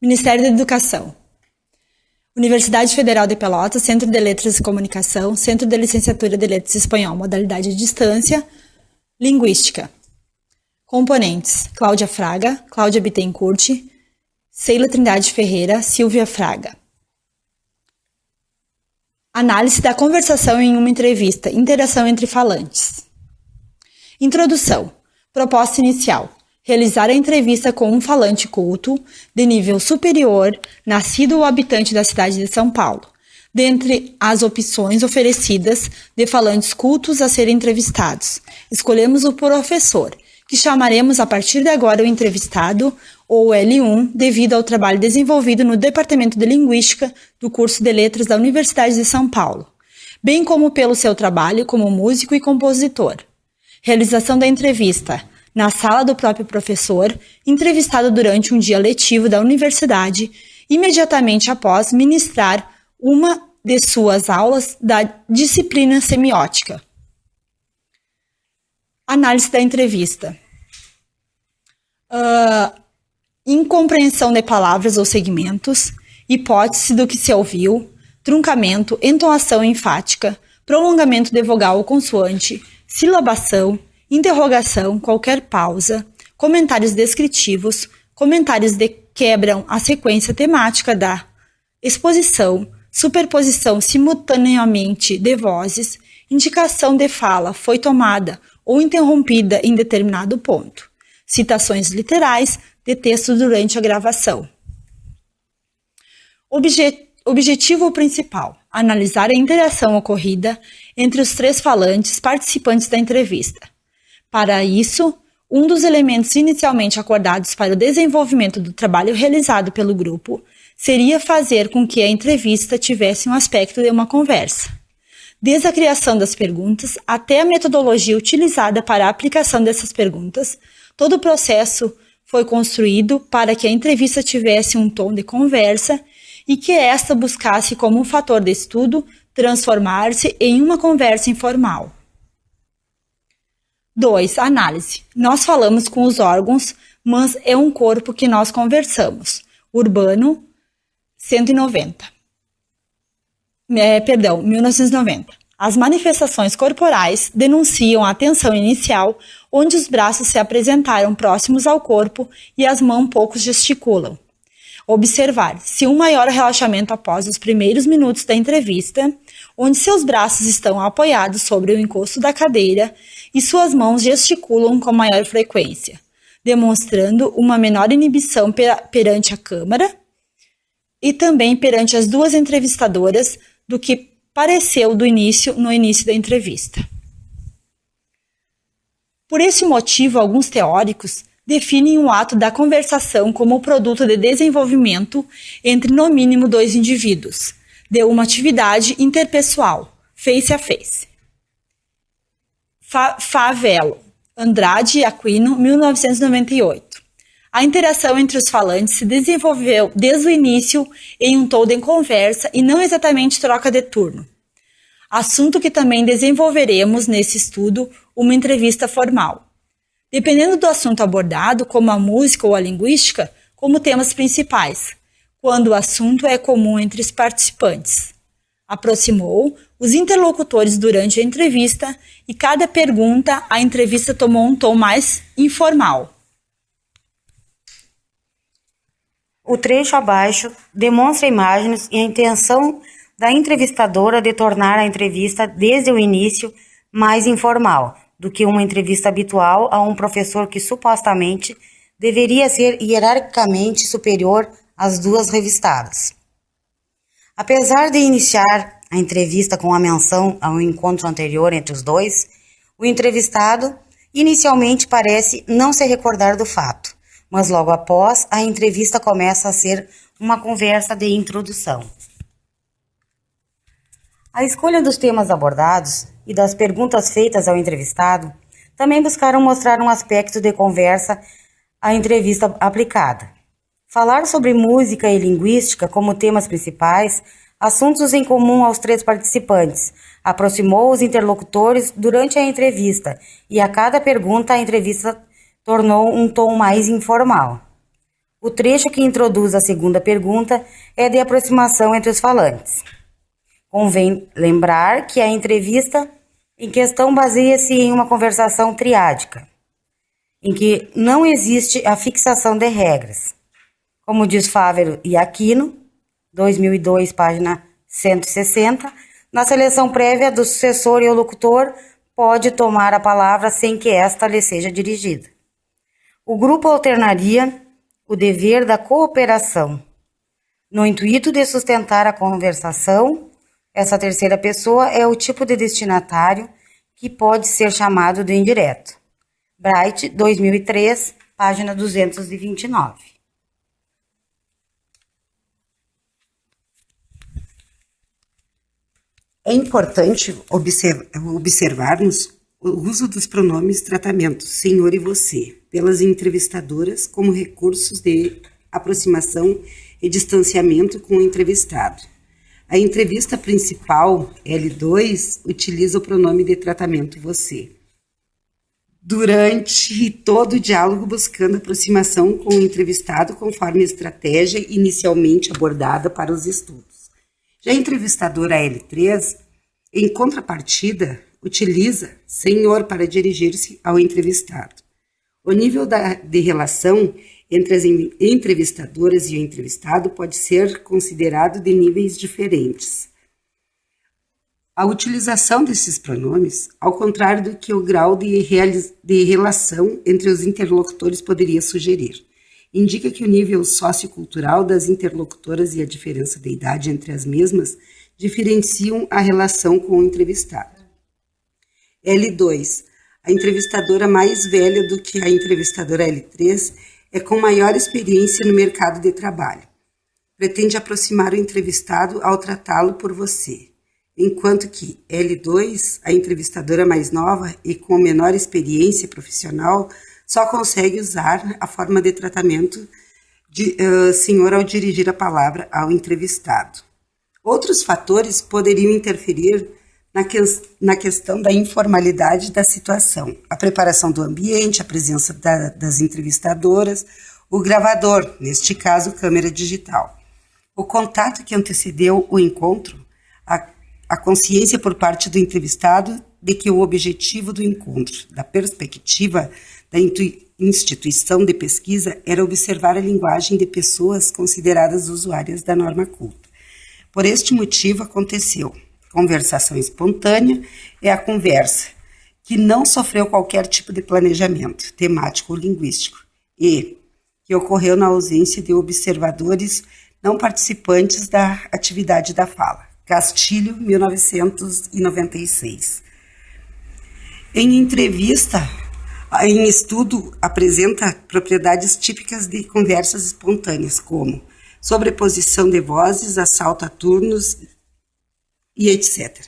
Ministério da Educação. Universidade Federal de Pelotas, Centro de Letras e Comunicação, Centro de Licenciatura de Letras Espanhol, modalidade à distância, Linguística. Componentes: Cláudia Fraga, Cláudia Bittencourt, Sheila Trindade Ferreira, Silvia Fraga. Análise da conversação em uma entrevista, interação entre falantes. Introdução. Proposta inicial. Realizar a entrevista com um falante culto, de nível superior, nascido ou habitante da cidade de São Paulo. Dentre as opções oferecidas de falantes cultos a serem entrevistados, escolhemos o professor, que chamaremos a partir de agora o entrevistado, ou L1, devido ao trabalho desenvolvido no Departamento de Linguística do curso de Letras da Universidade de São Paulo, bem como pelo seu trabalho como músico e compositor. Realização da entrevista na sala do próprio professor, entrevistado durante um dia letivo da universidade, imediatamente após ministrar uma de suas aulas da disciplina semiótica. Análise da entrevista. Incompreensão de palavras ou segmentos, hipótese do que se ouviu, truncamento, entoação enfática, prolongamento de vogal ou consoante, silabação, interrogação, qualquer pausa, comentários descritivos, comentários que quebram a sequência temática da exposição, superposição simultaneamente de vozes, indicação de fala foi tomada ou interrompida em determinado ponto, citações literais de texto durante a gravação. Objetivo principal: analisar a interação ocorrida entre os três falantes participantes da entrevista. Para isso, um dos elementos inicialmente acordados para o desenvolvimento do trabalho realizado pelo grupo seria fazer com que a entrevista tivesse um aspecto de uma conversa. Desde a criação das perguntas até a metodologia utilizada para a aplicação dessas perguntas, todo o processo foi construído para que a entrevista tivesse um tom de conversa e que esta buscasse como um fator de estudo transformar-se em uma conversa informal. 2. Análise. Nós falamos com os órgãos, mas é um corpo que nós conversamos. Urbano, 1990. As manifestações corporais denunciam a tensão inicial, onde os braços se apresentaram próximos ao corpo e as mãos pouco gesticulam. Observar se um maior relaxamento após os primeiros minutos da entrevista, onde seus braços estão apoiados sobre o encosto da cadeira e suas mãos gesticulam com maior frequência, demonstrando uma menor inibição perante a câmera e também perante as duas entrevistadoras do que pareceu no início da entrevista. Por esse motivo, alguns teóricos definem o ato da conversação como produto de desenvolvimento entre no mínimo dois indivíduos, de uma atividade interpessoal, face a face. Favelo, Andrade e Aquino, 1998. A interação entre os falantes se desenvolveu desde o início em um tom de conversa e não exatamente troca de turno. Assunto que também desenvolveremos nesse estudo, uma entrevista formal. Dependendo do assunto abordado, como a música ou a linguística, como temas principais, quando o assunto é comum entre os participantes. Aproximou os interlocutores durante a entrevista e cada pergunta, a entrevista tomou um tom mais informal. O trecho abaixo demonstra imagens e a intenção da entrevistadora de tornar a entrevista desde o início mais informal do que uma entrevista habitual a um professor que supostamente deveria ser hierarquicamente superior às duas revistadas. Apesar de iniciar a entrevista com a menção ao encontro anterior entre os dois, o entrevistado inicialmente parece não se recordar do fato, mas logo após a entrevista começa a ser uma conversa de introdução. A escolha dos temas abordados e das perguntas feitas ao entrevistado também buscaram mostrar um aspecto de conversa à entrevista aplicada. Falar sobre música e linguística como temas principais, assuntos em comum aos três participantes, aproximou os interlocutores durante a entrevista e a cada pergunta a entrevista tornou um tom mais informal. O trecho que introduz a segunda pergunta é de aproximação entre os falantes. Convém lembrar que a entrevista em questão baseia-se em uma conversação triádica, em que não existe a fixação de regras. Como diz Fávero e Aquino, 2002, página 160, na seleção prévia do sucessor e o locutor pode tomar a palavra sem que esta lhe seja dirigida. O grupo alternaria o dever da cooperação. No intuito de sustentar a conversação, essa terceira pessoa é o tipo de destinatário que pode ser chamado de indireto. Bright, 2003, página 229. É importante observarmos o uso dos pronomes tratamento senhor e você pelas entrevistadoras como recursos de aproximação e distanciamento com o entrevistado. A entrevista principal, L2, utiliza o pronome de tratamento você. Durante todo o diálogo buscando aproximação com o entrevistado conforme a estratégia inicialmente abordada para os estudos. Já a entrevistadora L3, em contrapartida, utiliza senhor para dirigir-se ao entrevistado. O nível de relação entre as entrevistadoras e o entrevistado pode ser considerado de níveis diferentes. A utilização desses pronomes, ao contrário do que o grau de relação entre os interlocutores poderia sugerir, indica que o nível sociocultural das interlocutoras e a diferença de idade entre as mesmas diferenciam a relação com o entrevistado. L2. A entrevistadora mais velha do que a entrevistadora L3 é com maior experiência no mercado de trabalho. Pretende aproximar o entrevistado ao tratá-lo por você, enquanto que L2, a entrevistadora mais nova e com menor experiência profissional, só consegue usar a forma de tratamento de senhor ao dirigir a palavra ao entrevistado. Outros fatores poderiam interferir na questão da informalidade da situação, a preparação do ambiente, a presença das entrevistadoras, o gravador, neste caso, câmera digital, o contato que antecedeu o encontro, a consciência por parte do entrevistado de que o objetivo do encontro, da perspectiva da instituição de pesquisa, era observar a linguagem de pessoas consideradas usuárias da norma culta. Por este motivo aconteceu. Conversação espontânea é a conversa que não sofreu qualquer tipo de planejamento temático ou linguístico e que ocorreu na ausência de observadores não participantes da atividade da fala. Castilho, 1996. Em estudo, apresenta propriedades típicas de conversas espontâneas, como sobreposição de vozes, assalto a turnos e etc.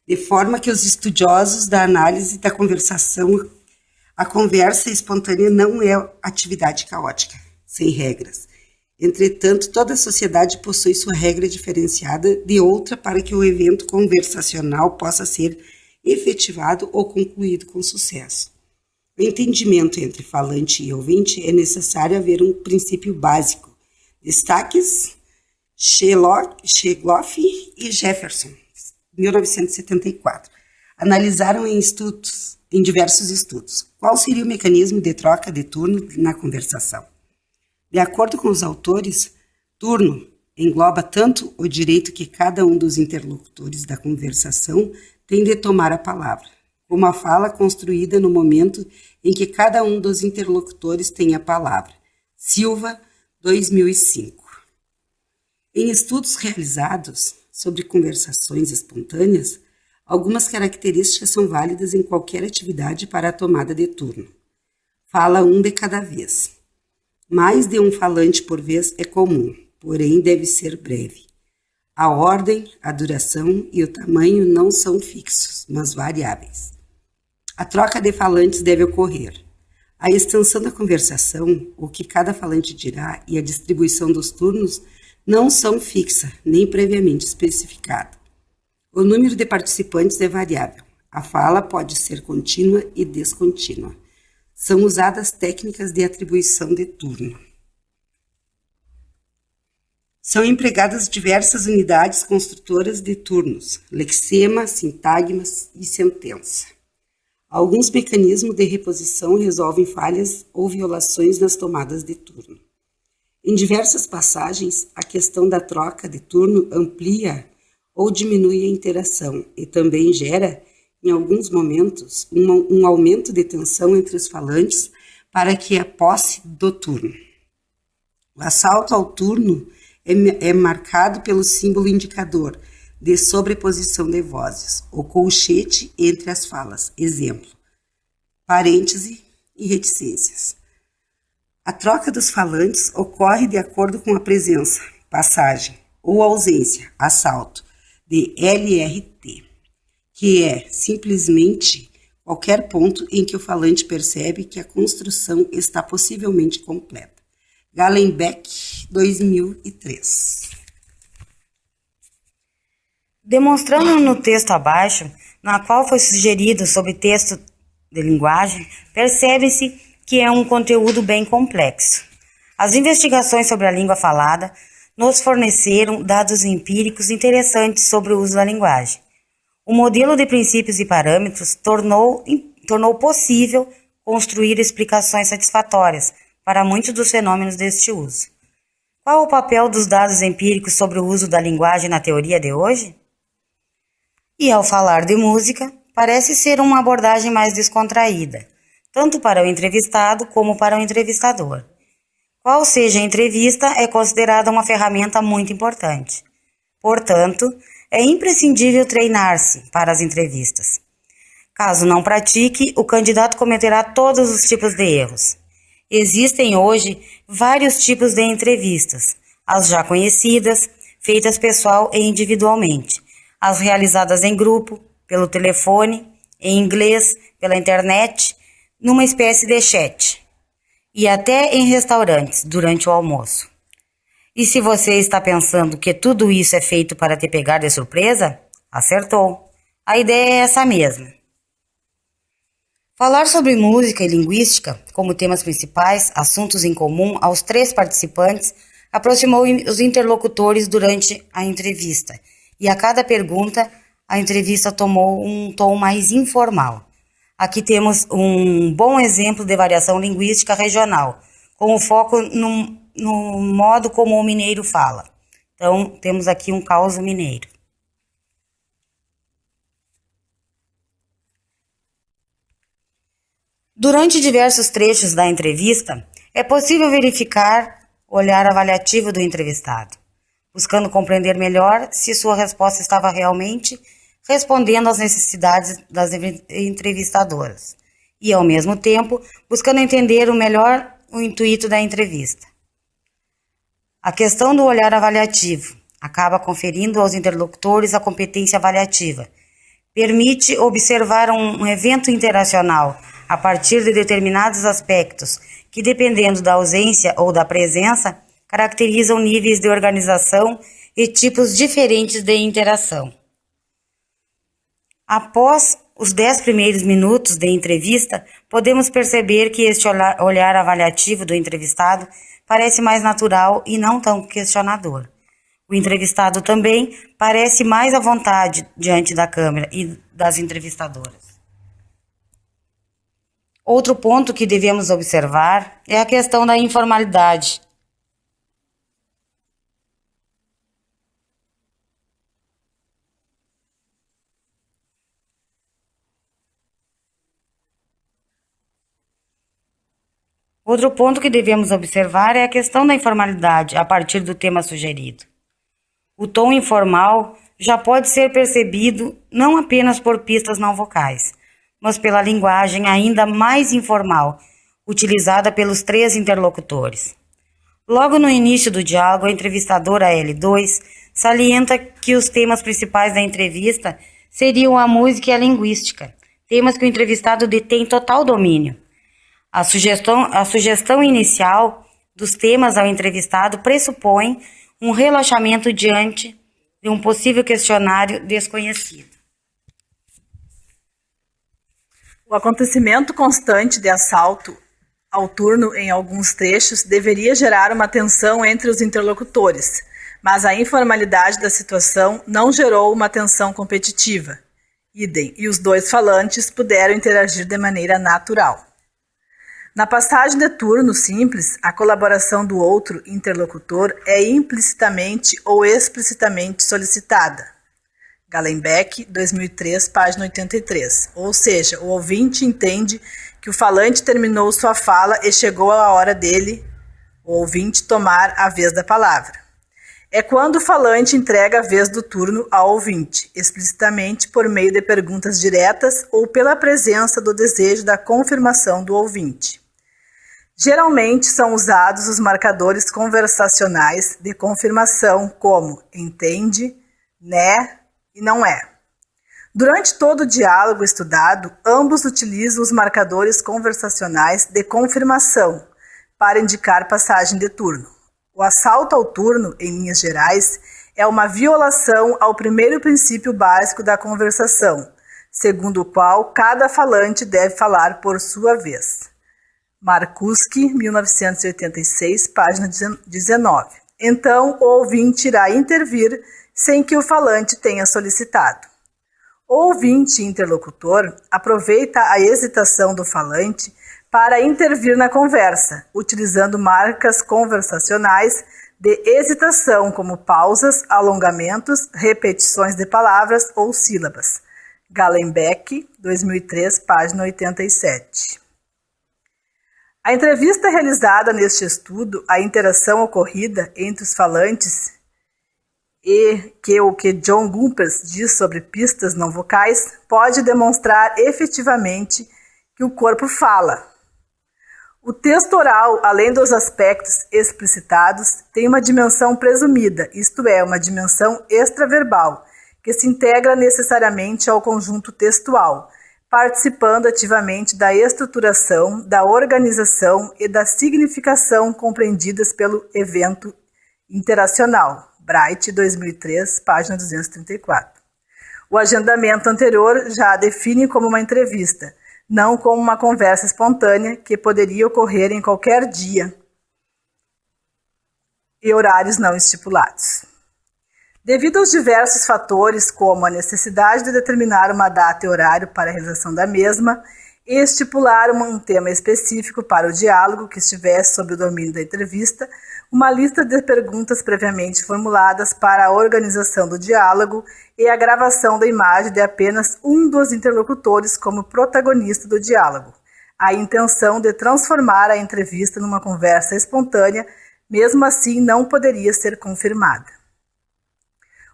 De forma que os estudiosos da análise da conversação, a conversa espontânea não é atividade caótica, sem regras. Entretanto, toda sociedade possui sua regra diferenciada de outra para que o evento conversacional possa ser efetivado ou concluído com sucesso. No entendimento entre falante e ouvinte, é necessário haver um princípio básico. Destaques Shegloff e Jefferson, 1974, analisaram em diversos estudos qual seria o mecanismo de troca de turno na conversação. De acordo com os autores, turno engloba tanto o direito que cada um dos interlocutores da conversação tem de tomar a palavra, como a fala construída no momento em que cada um dos interlocutores tem a palavra. Silva, 2005. Em estudos realizados sobre conversações espontâneas, algumas características são válidas em qualquer atividade para a tomada de turno. Fala um de cada vez. Mais de um falante por vez é comum, porém deve ser breve. A ordem, a duração e o tamanho não são fixos, mas variáveis. A troca de falantes deve ocorrer. A extensão da conversação, o que cada falante dirá e a distribuição dos turnos não são fixa, nem previamente especificada. O número de participantes é variável. A fala pode ser contínua e descontínua. São usadas técnicas de atribuição de turno. São empregadas diversas unidades construtoras de turnos, lexema, sintagmas e sentença. Alguns mecanismos de reposição resolvem falhas ou violações nas tomadas de turno. Em diversas passagens, a questão da troca de turno amplia ou diminui a interação e também gera, em alguns momentos, um aumento de tensão entre os falantes para que a posse do turno. O assalto ao turno é marcado pelo símbolo indicador de sobreposição de vozes, o colchete entre as falas, exemplo, parêntese e reticências. A troca dos falantes ocorre de acordo com a presença, passagem ou ausência, assalto, de LRT, que é simplesmente qualquer ponto em que o falante percebe que a construção está possivelmente completa. Gallenbeck, 2003. Demonstrando no texto abaixo, na qual foi sugerido sobre texto de linguagem, percebe-se que é um conteúdo bem complexo. As investigações sobre a língua falada nos forneceram dados empíricos interessantes sobre o uso da linguagem. O modelo de princípios e parâmetros tornou possível construir explicações satisfatórias para muitos dos fenômenos deste uso. Qual o papel dos dados empíricos sobre o uso da linguagem na teoria de hoje? E ao falar de música, parece ser uma abordagem mais descontraída, tanto para o entrevistado como para o entrevistador. Qual seja a entrevista é considerada uma ferramenta muito importante. Portanto, é imprescindível treinar-se para as entrevistas. Caso não pratique, o candidato cometerá todos os tipos de erros. Existem hoje vários tipos de entrevistas, as já conhecidas, feitas pessoal e individualmente, as realizadas em grupo, pelo telefone, em inglês, pela internet, numa espécie de chat, e até em restaurantes, durante o almoço. E se você está pensando que tudo isso é feito para te pegar de surpresa, acertou. A ideia é essa mesma. Falar sobre música e linguística como temas principais, assuntos em comum aos três participantes, aproximou os interlocutores durante a entrevista, e a cada pergunta, a entrevista tomou um tom mais informal. Aqui temos um bom exemplo de variação linguística regional, com o foco no modo como o mineiro fala. Então, temos aqui um caos mineiro. Durante diversos trechos da entrevista, é possível verificar o olhar avaliativo do entrevistado, buscando compreender melhor se sua resposta estava realmente respondendo às necessidades das entrevistadoras e, ao mesmo tempo, buscando entender melhor o intuito da entrevista. A questão do olhar avaliativo acaba conferindo aos interlocutores a competência avaliativa. Permite observar um evento interacional a partir de determinados aspectos que, dependendo da ausência ou da presença, caracterizam níveis de organização e tipos diferentes de interação. Após os 10 primeiros minutos de entrevista, podemos perceber que este olhar avaliativo do entrevistado parece mais natural e não tão questionador. O entrevistado também parece mais à vontade diante da câmera e das entrevistadoras. Outro ponto que devemos observar é a questão da informalidade. Outro ponto que devemos observar é a questão da informalidade a partir do tema sugerido. O tom informal já pode ser percebido não apenas por pistas não vocais, mas pela linguagem ainda mais informal, utilizada pelos três interlocutores. Logo no início do diálogo, a entrevistadora L2 salienta que os temas principais da entrevista seriam a música e a linguística, temas que o entrevistado detém total domínio. A sugestão inicial dos temas ao entrevistado pressupõe um relaxamento diante de um possível questionário desconhecido. O acontecimento constante de assalto ao turno em alguns trechos deveria gerar uma tensão entre os interlocutores, mas a informalidade da situação não gerou uma tensão competitiva. Idem, e os dois falantes puderam interagir de maneira natural. Na passagem de turno simples, a colaboração do outro interlocutor é implicitamente ou explicitamente solicitada. Gallenbeck, 2003, página 83. Ou seja, o ouvinte entende que o falante terminou sua fala e chegou a hora dele, o ouvinte, tomar a vez da palavra. É quando o falante entrega a vez do turno ao ouvinte, explicitamente por meio de perguntas diretas ou pela presença do desejo da confirmação do ouvinte. Geralmente são usados os marcadores conversacionais de confirmação como entende, né e não é. Durante todo o diálogo estudado, ambos utilizam os marcadores conversacionais de confirmação para indicar passagem de turno. O assalto ao turno, em linhas gerais, é uma violação ao primeiro princípio básico da conversação, segundo o qual cada falante deve falar por sua vez. Marcuski, 1986, página 19. Então, o ouvinte irá intervir sem que o falante tenha solicitado. O ouvinte interlocutor aproveita a hesitação do falante para intervir na conversa, utilizando marcas conversacionais de hesitação como pausas, alongamentos, repetições de palavras ou sílabas. Gallenbeck, 2003, página 87. A entrevista realizada neste estudo, a interação ocorrida entre os falantes e que o que John Gumpers diz sobre pistas não vocais pode demonstrar efetivamente que o corpo fala. O texto oral, além dos aspectos explicitados, tem uma dimensão presumida, isto é, uma dimensão extraverbal, que se integra necessariamente ao conjunto textual, participando ativamente da estruturação, da organização e da significação compreendidas pelo evento interacional. Bright, 2003, página 234. O agendamento anterior já a define como uma entrevista, não como uma conversa espontânea que poderia ocorrer em qualquer dia e horários não estipulados. Devido aos diversos fatores, como a necessidade de determinar uma data e horário para a realização da mesma e estipular um tema específico para o diálogo que estivesse sob o domínio da entrevista, uma lista de perguntas previamente formuladas para a organização do diálogo e a gravação da imagem de apenas um dos interlocutores como protagonista do diálogo. A intenção de transformar a entrevista numa conversa espontânea, mesmo assim, não poderia ser confirmada.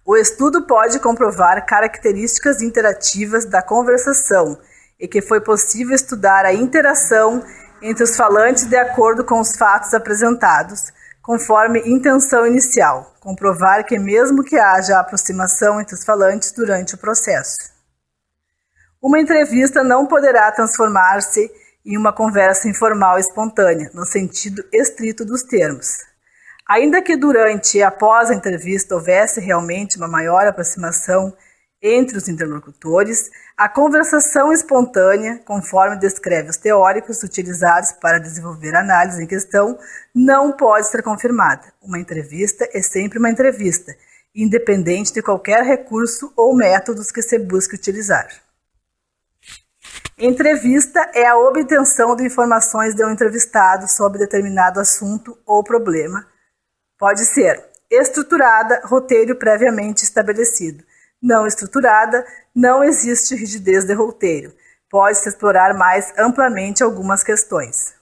O estudo pode comprovar características interativas da conversação e que foi possível estudar a interação entre os falantes de acordo com os fatos apresentados, conforme intenção inicial, comprovar que mesmo que haja aproximação entre os falantes durante o processo. Uma entrevista não poderá transformar-se em uma conversa informal espontânea, no sentido estrito dos termos. Ainda que durante e após a entrevista houvesse realmente uma maior aproximação entre os interlocutores, a conversação espontânea, conforme descreve os teóricos utilizados para desenvolver a análise em questão, não pode ser confirmada. Uma entrevista é sempre uma entrevista, independente de qualquer recurso ou métodos que se busque utilizar. Entrevista é a obtenção de informações de um entrevistado sobre determinado assunto ou problema. Pode ser estruturada, roteiro previamente estabelecido. Não estruturada, não existe rigidez de roteiro. Pode-se explorar mais amplamente algumas questões.